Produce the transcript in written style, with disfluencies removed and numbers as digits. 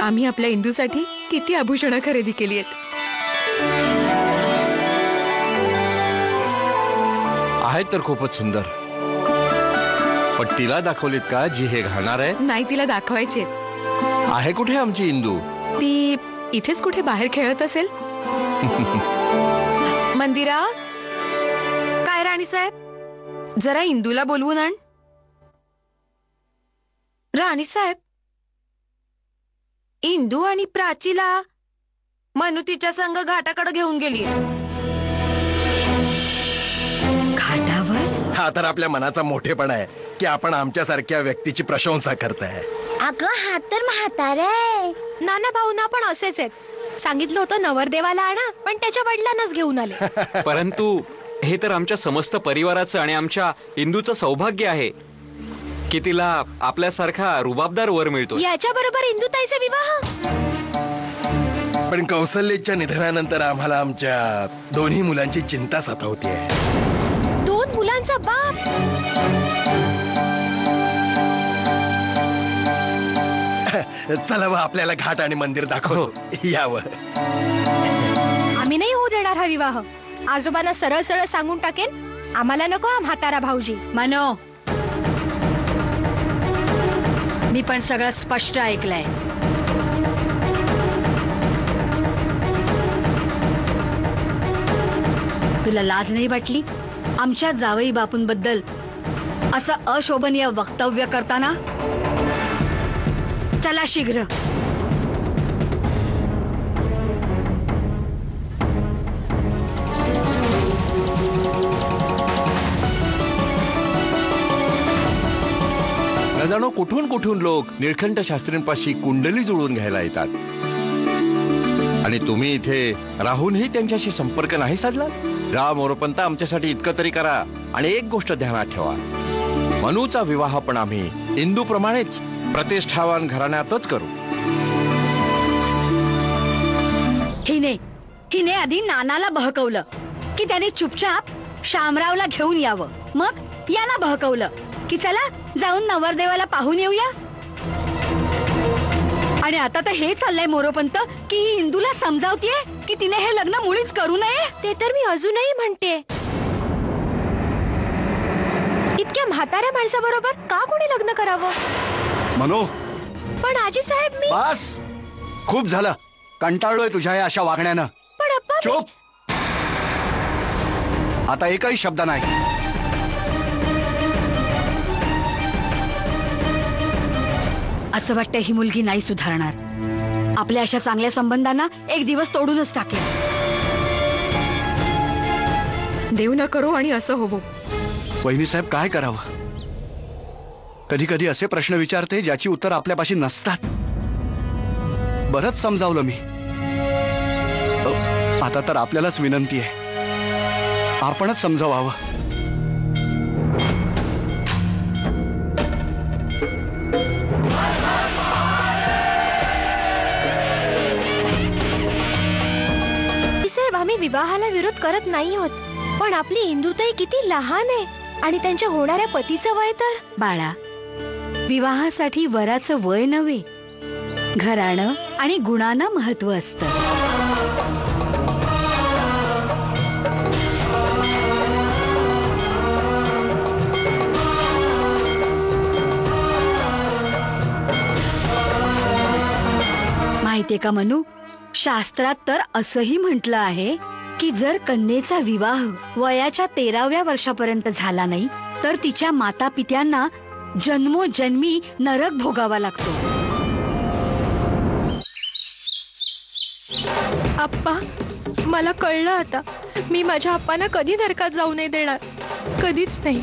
आम्ही आपल्या इंदूसाठी किती आभूषणं खरेदी केली आहेत तर खूपच सुंदर, पण तिला दाखवलीत का जी हे घालणार आहे? नाही, तिला दाखवायचे. आहे कुठे आमची इंदू? ती इथेच कुठे बाहेर खेळत असेल. मंदिरा, काय राणी साहेब, जरा इंदूला बोलवून आण. राणी साहेब, इंदू आणि प्राचीला मनू तिच्या संग घाटाकडे घेऊन गेली. घाटावर? हा तर आपल्या मनाचा मोठेपणा आहे की आपण आमच्यासारख्या व्यक्तीची प्रशंसा करताय. अगं हा तर म्हातारा आहे. नाना भाऊना पण असेच आहेत. सांगितलं होतं नवरदेवाला आणा, पण त्याच्या वडिलांनाच घेऊन आले. परंतु हे तर आमच्या समस्त परिवाराचं आणि आमच्या इंदूचं सौभाग्य आहे की तिला आपल्यासारखा रुबाबदार वर मिळतो. याच्या बरोबर इंदूताईचा विवाह. पण कौसल्याच्या निधनानंतर आम्हाला आमच्या दोन्ही मुलांची चिंता सतावतीये. 2 मुलांचा बाप. चला वा, आपल्याला घाट आणि मंदिर दाखवतो. यावं. आम्ही नाही होऊ देणार हा विवाह. आजोबांना सरळ सरळ सांगून टाकेन, आम्हाला नको हा म्हातारा भाऊजी. मनो, मी पण सगळं स्पष्ट ऐकलंय. तुला लाज नाही वाटली आमच्या जावई बापूंबद्दल असं अशोभनीय वक्तव्य करताना? चला शीघ्र. न जाणो कुठून कुठून लोक निळकंठ शास्त्रींपाशी कुंडली जुळून घ्यायला येतात, आणि तुम्ही इथे राहूनही त्यांच्याशी संपर्क नाही साधला. जा मोरोपंत, आमच्यासाठी इतकं तरी करा. आणि एक गोष्ट ध्यानात ठेवा, मनूचा विवाह पण आम्ही इंदूप्रमाणेच प्रतिष्ठावान घराण्यातच करू. हिने आधी नानाला बहकवलं की त्याने चुपचाप शामरावला घेऊन यावं. मग याला बहकवलं की चला जाऊन नवरदेवाला पाहून येऊया. आणि आता तर हे चाललंय मोरोपंत की ही इंदूला समजावतीये की तिने हे लग्न मुळीच करू नये. ते तर मी अजूनही म्हणते. इतक्या म्हाताऱ्या माणसाबरोबर का कोणी लग्न करावं? मनो, पण आजी साहेब, मी बस, खूप झालं. कंटाळलोय तुझ्या या अशा वागण्यानं. पण अप्पा, चुप. आता एकही शब्द नाही. असं वाटतं ही मुलगी नाही सुधारणार. आपल्या अशा चांगल्या संबंधांना एक दिवस तोडूनच टाकेल. देव न करो आणि असं होवो. वहिनी साहेब, काय करावं? कधी कधी असे प्रश्न विचारते ज्याची उत्तर आपल्यापाशी नसतात. बरंच समजावलं मी. आता तर आपल्यालाच विनंती आहे, आपणच समजावावं. साहेब, आम्ही विवाहाला विरोध करत नाही आहोत, पण आपली इंदूताई किती लहान आहे आणि त्यांच्या होणाऱ्या पतीचं वय तर. बाळा, विवाहासाठी वराचं वय नव्हे, घराणं आणि गुणांना महत्व असतं. माहितीये का मनू, शास्त्रात तर असंही म्हटलं आहे की जर कन्येचा विवाह वयाच्या 13व्या वर्षापर्यंत झाला नाही तर तिच्या माता पित्यांना जन्मोजन्मी नरक भोगावा लागतो. आप्पा, मला कळलं आता. मी माझ्या आप्पांना कधी नरकात जाऊ नाही देणार, कधीच नाही.